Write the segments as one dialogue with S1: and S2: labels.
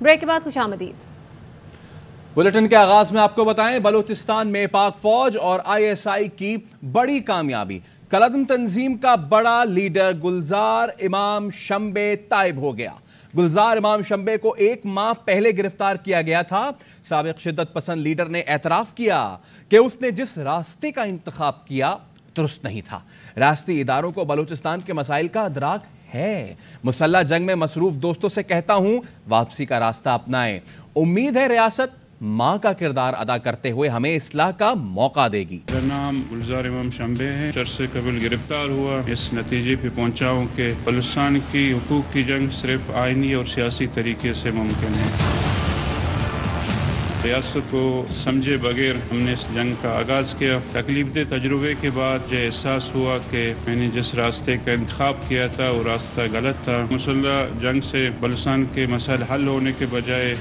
S1: Break के बाद खुशामदीद।
S2: Bulletin के आगाज में आपको बताएं, बलूचिस्तान में पाक फौज और ISI की बड़ी कामयाबी। कलअदम तंजीम का बड़ा लीडर गुलजार इमाम शंबे ताइब हो गया। गुलजार इमाम शंबे को 1 माह पहले गिरफ्तार किया गया था। साबिक शिद्दत पसंद लीडर ने एतराफ किया कि उसने जिस रास्ते का इंतखाब किया दुरुस्त नहीं था। रास्ते इदारों को बलूचिस्तान के मसाइल का अदराक है। मुसल्लह जंग में मसरूफ दोस्तों से कहता हूं, वापसी का रास्ता अपनाएं। उम्मीद है रियासत माँ का किरदार अदा करते हुए हमें इस्लाह का मौका देगी।
S3: मेरा नाम गुलजार इमाम शंबे है। चर्चे कबल गिरफ्तार हुआ, इस नतीजे पे पहुंचा हूँ कि बलूचिस्तान की हुकूक की जंग सिर्फ आइनी और सियासी तरीके से मुमकिन है। रियासत को समझे बगैर हमने इस जंग का आगाज़ किया। तकलीफदेह तजुर्बे के बाद जो एहसास हुआ कि मैंने जिस रास्ते का इंतखाब किया था वो रास्ता गलत था। मुसल्लह जंग से बलूचिस्तान के मसाइल हल होने के बजाय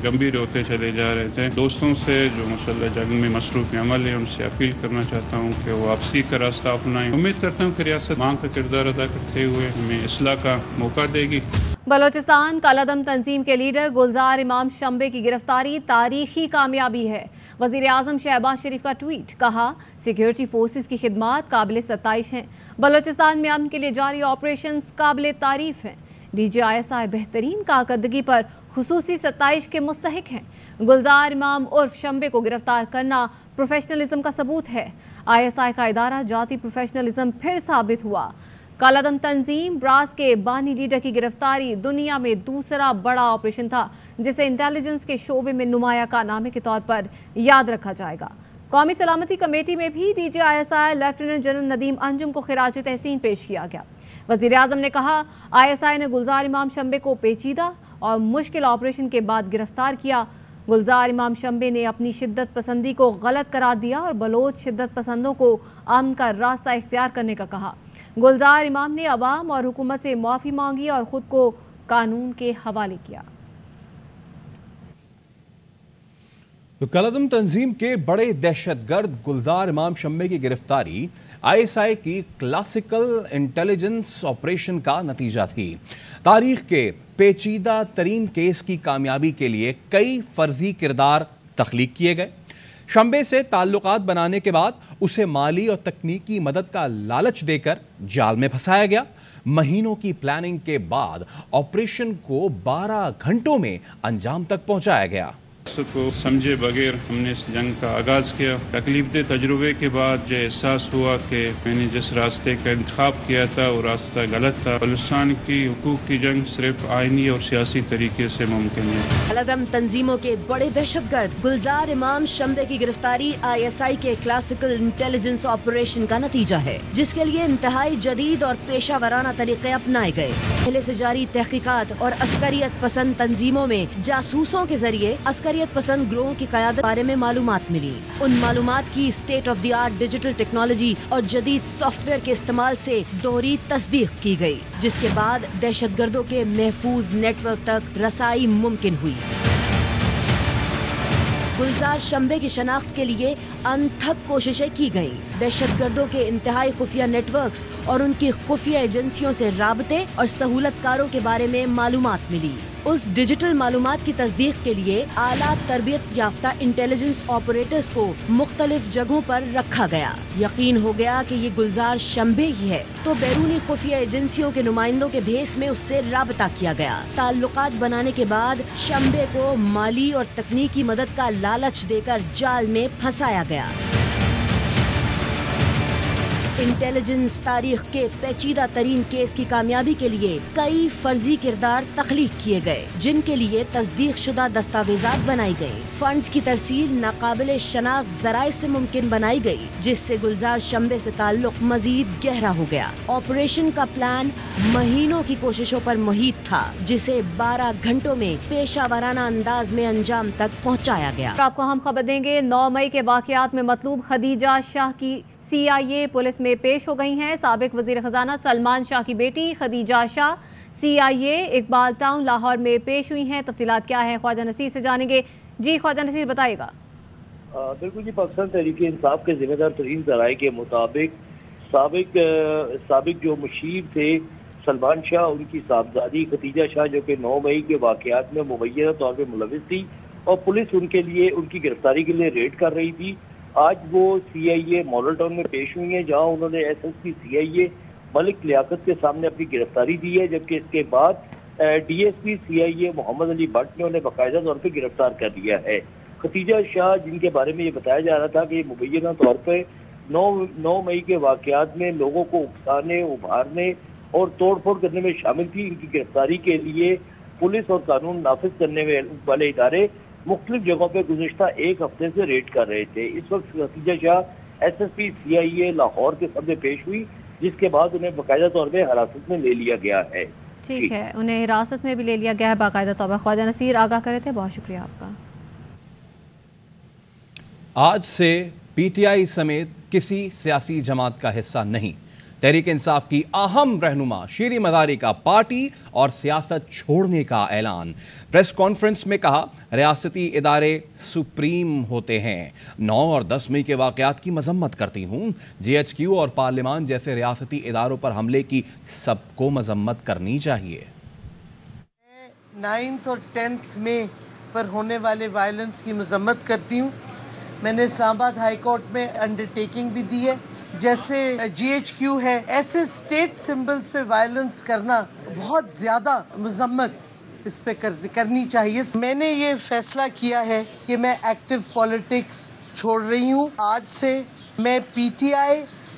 S3: गंभीर होते चले जा रहे थे। दोस्तों से जो मुसल्लह जंग में मसरूफ़ अमल है उनसे अपील करना चाहता हूँ कि वो वापसी का रास्ता अपनाएं। उम्मीद करता हूँ कि रियासत माँ का किरदार अदा करते हुए हमें इस्लाह का मौका देगी।
S1: बलोचिस्तान कलअदम तंजीम के लीडर गुलजार इमाम शंबे की गिरफ्तारी तारीखी कामयाबी है। वज़ीर आज़म शहबाज शरीफ का ट्वीट, कहा सिक्योरिटी फोर्सेस की खिदमात काबिल सताइश हैं। बलोचिस्तान में अमन के लिए जारी ऑपरेशन काबिल तारीफ हैं। DGISI बेहतरीन कारकर्दगी पर खुसूसी सताइश के मुस्तहिक हैं। गुलजार इमाम उर्फ शंबे को गिरफ्तार करना प्रोफेशनलिज्म का सबूत है। ISI का इदारा जाती प्रोफेशनलिज्म फिर साबित हुआ। कलअदम तंजीम ब्रास के बानी लीडर की गिरफ्तारी दुनिया में दूसरा बड़ा ऑपरेशन था, जिसे इंटेलिजेंस के शोबे में नुमाया कारनामे के तौर पर याद रखा जाएगा। कौमी सलामती कमेटी में भी DGISI lieutenant general Nadeem Anjum को खिराज तहसीन पेश किया गया। वज़ीर आज़म ने कहा, ISI ने गुलजार इमाम शंबे को पेचीदा और मुश्किल ऑपरेशन के बाद गिरफ्तार किया। गुलजार इमाम शंबे ने अपनी शिद्दत पसंदी को गलत करार दिया और बलोच शिद्दत पसंदों को अमन का रास्ता इख्तियार करने का कहा। गुलजार इमाम ने अवाम और हुकूमत से माफ़ी मांगी और ख़ुद को कानून के हवाले किया।
S2: तो कलअदम तंजीम के बड़े दहशतगर्द गुलजार इमाम शंबे की गिरफ्तारी ISI की क्लासिकल इंटेलिजेंस ऑपरेशन का नतीजा थी। तारीख के पेचीदा तरीन केस की कामयाबी के लिए कई फर्जी किरदार तख्लीक किए गए। शंबे से ताल्लुकात बनाने के बाद उसे माली और तकनीकी मदद का लालच देकर जाल में फंसाया गया। महीनों की प्लानिंग के बाद ऑपरेशन को 12 घंटों में अंजाम तक पहुंचाया गया।
S3: को समझे बगैर हमने इस जंग का आगाज़ किया। तकलीफदेह तजुर्बे के बाद जो एहसास हुआ कि मैंने जिस रास्ते का इंतखाब किया था वो रास्ता गलत था। बलूचिस्तान की हुकूक की जंग सिर्फ आइनी और सियासी तरीके से मुमकिन है।
S4: कलअदम तंजीमों के बड़े दहशतगर्द गुलजार इमाम शंबे की गिरफ्तारी ISI के क्लासिकल इंटेलिजेंस ऑपरेशन का नतीजा है, जिसके लिए इंतहाई जदीद और पेशा वराना तरीके अपनाए गए। पहले से जारी तहकीकात और अस्करियत पसंद तंजीमों में जासूसों के जरिए अस्करियत पसंद ग्रोह की क़यादत बारे में मालूमात मिली। उन मालूमात की state of the art digital technology और जदीद सॉफ्टवेयर के इस्तेमाल से दोहरी तस्दीक की गई, जिसके बाद दहशतगर्दों के महफूज नेटवर्क तक रसाई मुमकिन हुई। गुलजार शंबे की शनाख्त के लिए अनथक कोशिशें की गईं। दहशतगर्दों के इंतहाई खुफिया नेटवर्क्स और उनकी खुफिया एजेंसियों से राबते और सहूलतकारों के बारे में मालूमात मिली। उस डिजिटल मालूमात की तस्दीक के लिए आला तरबियत याफ्ता इंटेलिजेंस ऑपरेटर्स को मुख्तलिफ जगहों पर रखा गया। यकीन हो गया कि ये गुलजार शंबे ही है, तो बैरूनी खुफिया एजेंसियों के नुमाइंदों के भेस में उससे राबता किया गया। ताल्लुकात बनाने के बाद शंबे को माली और तकनीकी मदद का लालच देकर जाल में फंसाया गया। इंटेलिजेंस तारीख के पेचीदा तरीन केस की कामयाबी के लिए कई फर्जी किरदार तख्लीक किए गए, जिनके लिए तस्दीक शुदा दस्तावेजात बनाई गई। फंड्स की तरसील नाकाबिल शनाख्त जराए से मुमकिन बनाई गई, जिससे गुलजार शंबे से ताल्लुक मजीद गहरा हो गया। ऑपरेशन का प्लान महीनों की कोशिशों पर मुहित था, जिसे 12 घंटों में पेशा वराना अंदाज में अंजाम तक पहुँचाया गया।
S1: आपको हम खबर देंगे, 9 मई के वाकयात में मतलूब खदीजा शाह की CIA पुलिस में पेश हो गई हैं। साबिक वजीर खजाना सलमान शाह की बेटी खदीजा शाह CIA इकबाल टाउन लाहौर में पेश हुई हैं। तफसीलात क्या है, ख्वाजा नसीर से जानेंगे। जी ख्वाजा नसीर, बताइएगा।
S5: बिल्कुल जी, पाकिस्तान तहरीक इंसाफ के जिम्मेदार तरीन जराए के मुताबिक साबिक जो मुशीर थे सलमान शाह, उनकी साहबजादी खतीजा शाह जो कि 9 मई के वाकयात में मुबैना तौर पर मुलविस थी और पुलिस उनके लिए उनकी गिरफ्तारी के लिए रेड कर रही थी। आज वो CIA मॉडल टाउन में पेश हुई हैं, जहां उन्होंने SSP CIA मलिक लियाकत के सामने अपनी गिरफ्तारी दी है, जबकि इसके बाद DSP CIA मोहम्मद अली भट्ट ने उन्हें बाकायदा तौर पर गिरफ्तार कर लिया है। खतीजा शाह, जिनके बारे में ये बताया जा रहा था कि मुबैना तौर पर 9 मई के वाकयात में लोगों को उकसाने, उभारने और तोड़ फोड़ करने में शामिल थी, इनकी गिरफ्तारी के लिए पुलिस और कानून नाफिज करने वाले इदारे मुख्तलिफ जगहों पर गुज़िश्ता एक हफ्ते से रेड कर रहे थे। इस वक्त खतीजा शाह SSP CIA लाहौर के सामने पेश हुई, जिसके बाद उन्हें बाकायदा तौर पर हिरासत में ले लिया गया है।
S1: ठीक है, उन्हें हिरासत में भी ले लिया गया है बाकायदा तौर पर। ख्वाजा नसीर आगाह करे थे, बहुत शुक्रिया आपका।
S2: आज से PTI समेत किसी सियासी जमात का हिस्सा नहीं। तहरीक इंसाफ की अहम रहनुमा शीरी मदारी का पार्टी और सियासत छोड़ने का ऐलान। प्रेस कॉन्फ्रेंस में कहा, रियासती इदारे सुप्रीम होते हैं। 9 और 10 मई के वाकयात की मजम्मत करती हूँ। GHQ और पार्लियामान जैसे रियासती इदारों पर हमले की सबको मजम्मत करनी चाहिए।
S6: 9 और 10 मई पर होने वाले वायलेंस की मजम्मत करती हूँ। मैंने इस्लामाबाद हाई कोर्ट में अंडरटेकिंग भी दी है। जैसे GHQ है, ऐसे स्टेट सिंबल्स पे वायलेंस करना बहुत ज़्यादा मजम्मत इस पे करनी चाहिए। मैंने ये फैसला किया है कि मैं एक्टिव पॉलिटिक्स छोड़ रही हूँ। आज से मैं PTI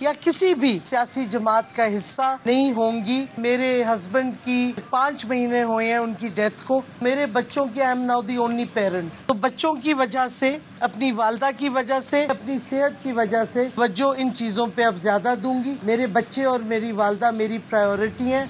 S6: या किसी भी सियासी जमात का हिस्सा नहीं होंगी। मेरे हस्बैंड की 5 महीने हुए हैं उनकी डेथ को। मेरे बच्चों की I am now the only parent. तो बच्चों की वजह से, अपनी वालदा की वजह से, अपनी सेहत की वजह से तवज्जो इन चीज़ों पे अब ज़्यादा दूंगी। मेरे बच्चे और मेरी वालदा मेरी प्रायोरिटी हैं।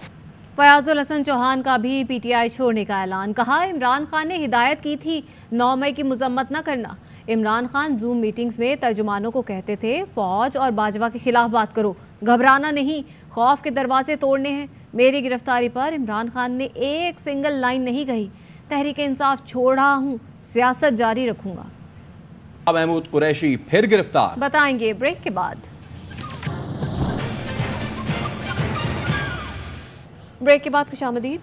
S1: फयाजुल हसन चौहान का भी PTI छोड़ने का ऐलान। कहा, इमरान खान ने हिदायत की थी 9 मई की मजम्मत न करना। इमरान खान जूम मीटिंग्स में तर्जुमानों को कहते थे, फौज और बाजवा के खिलाफ बात करो, घबराना नहीं, खौफ के दरवाजे तोड़ने हैं। मेरी गिरफ्तारी पर इमरान खान ने एक सिंगल लाइन नहीं कही। तहरीक इंसाफ छोड़ रहा हूँ, सियासत जारी रखूंगा।
S2: महमूद कुरैशी फिर गिरफ्तार,
S1: बताएंगे ब्रेक के बाद। ब्रेक के बाद खुशामदीद।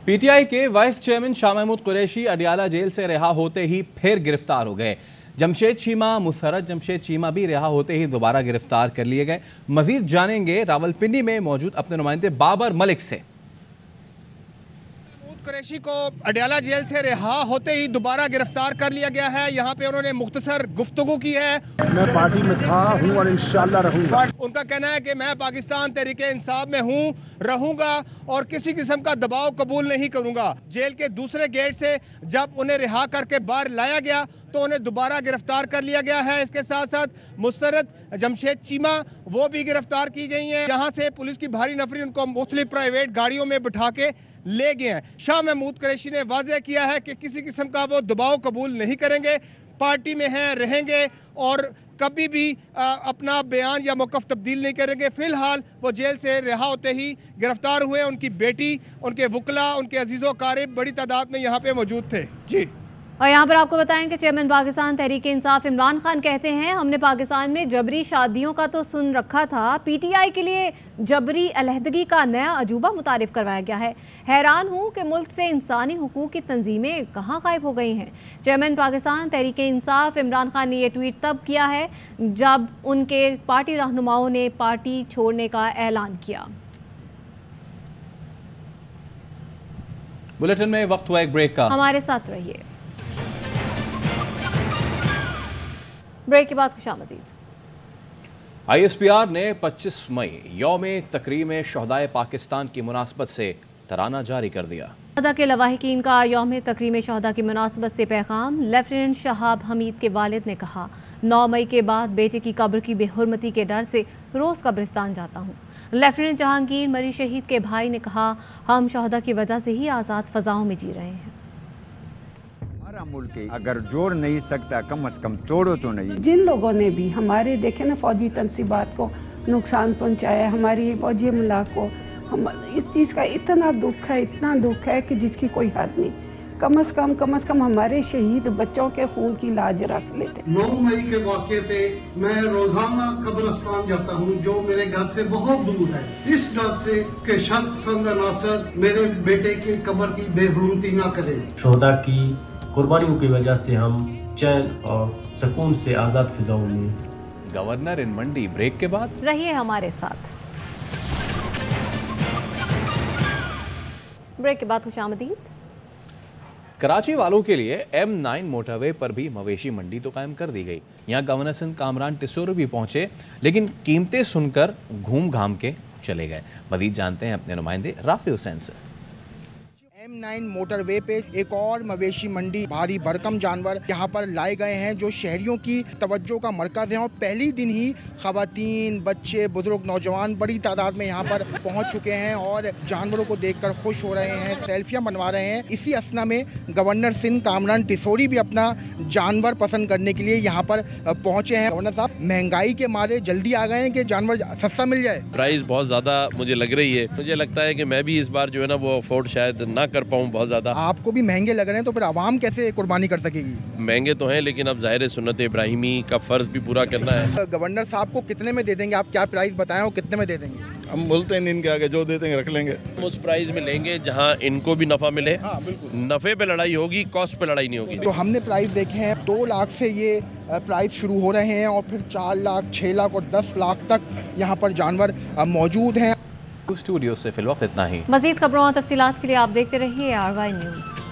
S2: PTI के vice chairman Shah Mahmood Qureshi Adiala jail से रिहा होते ही फिर गिरफ्तार हो गए। जमशेद चीमा, मुसर्रत जमशेद चीमा भी रिहा होते ही दोबारा गिरफ्तार कर लिए गए। मजीद जानेंगे रावलपिंडी में मौजूद अपने नुमाइंदे बाबर मलिक से।
S7: कुरैशी को अडियाला जेल से रिहा होते ही दोबारा गिरफ्तार कर लिया गया है। यहाँ पे उन्होंने मुख्तसर गुफ्तगू की है।
S8: मैं पार्टी में था, हूँ और इंशाल्लाह रहूंगा।
S7: उनका कहना है कि मैं पाकिस्तान तहरीक इंसाफ में हूँ, रहूंगा और किसी किस्म का दबाव कबूल नहीं करूंगा। जेल के दूसरे गेट से जब उन्हें रिहा करके बाहर लाया गया तो उन्हें दोबारा गिरफ्तार कर लिया गया है। इसके साथ साथ मुसर्रत जमशेद चीमा वो भी गिरफ्तार की गई हैं। यहाँ से पुलिस की भारी नफरी उनको मुख्तलिफ प्राइवेट गाड़ियों में बिठा के ले गए हैं। शाह महमूद कुरैशी ने वाज़ेह किया है कि किसी किस्म का वो दबाव कबूल नहीं करेंगे, पार्टी में हैं, रहेंगे और कभी भी अपना बयान या मौक़िफ़ तब्दील नहीं करेंगे। फ़िलहाल वो जेल से रिहा होते ही गिरफ्तार हुए। उनकी बेटी, उनके वकला, उनके अजीज़ो क़ारिब बड़ी तादाद में यहाँ पे मौजूद थे। जी,
S1: और यहाँ पर आपको बताएं कि चेयरमैन पाकिस्तान तहरीक इंसाफ इमरान खान कहते हैं, हमने पाकिस्तान में जबरी शादियों का तो सुन रखा था, PTI के लिए जबरी अलहदगी का नया अजूबा मुतारिफ करवाया गया है। हैरान हूँ कि मुल्क से इंसानी हुकूक की तंजीमें कहाँ गायब हो गई हैं। चेयरमैन पाकिस्तान तहरीक इंसाफ इमरान खान ने यह ट्वीट तब किया है जब उनके पार्टी रहनुमाओं ने पार्टी छोड़ने का ऐलान किया।
S2: बुलेटिन में वक्त हुआ एक ब्रेक का, हमारे
S1: साथ रहिए। ब्रेक के बाद खुशामदीद।
S2: ISPR ने 25 मई यौम तकरीम शहदाए पाकिस्तान की मुनासबत से तराना जारी कर दिया।
S1: शहदा के लवाहिकीन का यौम तकरीम शहदा की मुनासबत से पैगाम। लेफ्टिनेंट शहाब हमीद के वालिद ने कहा, 9 मई के बाद बेटे की कब्र की बेहुरमती के डर से रोज़ कब्रिस्तान जाता हूँ। लेफ्टिनेंट जहांगीर मरी शहीद के भाई ने कहा, हम शहदा की वजह से ही आज़ाद फ़ज़ाओं में जी रहे हैं।
S9: मुल्क अगर जोड़ नहीं सकता, कम से कम तोड़ो तो नहीं।
S10: जिन लोगों ने भी हमारे देखे ना फौजी तनसीबात को नुकसान पहुंचाया, हमारी फौजी अमला को, हम इस चीज़ का इतना दुख है कि जिसकी कोई हद नहीं। कम से कम हमारे शहीद बच्चों के खून की लाज रख लेते।
S8: 9 मई के वाक़े पे मैं रोजाना कब्रिस्तान जाता हूँ जो मेरे घर से बहुत दूर है, इस डर से कि शर्पसंद अनासर मेरे बेटे की कब्र की बेहुरमती ना करे।
S11: शोहदा की कुर्बानियों की वजह से हम चैन और सुकून से आज़ाद फिजाओं में।
S2: गवर्नर इन मंडी, ब्रेक के बाद
S1: रहिए हमारे साथ। ब्रेक के बाद खुशामदीद।
S2: कराची वालों के लिए M9 मोटरवे पर भी मवेशी मंडी तो कायम कर दी गई। यहाँ गवर्नर सिंध कामरान टिसोर भी पहुंचे, लेकिन कीमतें सुनकर घूम घाम के चले गए। मजीद जानते हैं अपने नुमाइंदे राफी हुसैन से।
S12: M9 मोटरवे पे एक और मवेशी मंडी, भारी भरकम जानवर यहाँ पर लाए गए हैं जो शहरियों की तवज्जो का मरकज़ है। और पहली दिन ही ख़वातीन, बच्चे, बुजुर्ग, नौजवान बड़ी तादाद में यहाँ पर पहुँच चुके हैं और जानवरों को देखकर खुश हो रहे हैं, सेल्फियाँ बनवा रहे हैं। इसी असना में गवर्नर सिंध कामरान टिसोरी भी अपना जानवर पसंद करने के लिए यहाँ पर पहुँचे हैं। गवर्नर साहब, महंगाई के मारे जल्दी आ गए हैं कि जानवर सस्ता मिल जाए?
S13: प्राइस बहुत ज़्यादा मुझे लग रही है। मुझे लगता है कि मैं भी इस बार जो है ना वो अफोर्ड शायद ना कर पाऊँ बहुत ज़्यादा।
S12: आपको भी महंगे लग रहे हैं तो फिर आवाम कैसे कुर्बानी कर सकेगी?
S13: महंगे तो हैं, लेकिन अब ज़ाहिर सुन्नत इब्राहिमी का फ़र्ज़ भी पूरा करना है।
S12: गवर्नर साहब को कितने में दे देंगे? आप क्या प्राइस बताएं और कितने में दे देंगे?
S14: हम बोलते हैं इनके आगे जो देते हैं रख लेंगे।
S13: हम उस प्राइस में लेंगे जहां इनको भी नफ़ा मिले।
S14: हाँ, बिल्कुल।
S13: नफ़े पे लड़ाई होगी, कॉस्ट पे लड़ाई नहीं होगी।
S12: तो हमने प्राइस देखे हैं, 2 लाख से ये प्राइस शुरू हो रहे हैं और फिर 4 लाख, 6 लाख और 10 लाख तक यहाँ पर जानवर मौजूद हैं।
S2: स्टूडियो से फिलवक्त इतना ही।
S1: मज़ीद खबरों और तफसीलात के लिए आप देखते रहिए RY न्यूज़।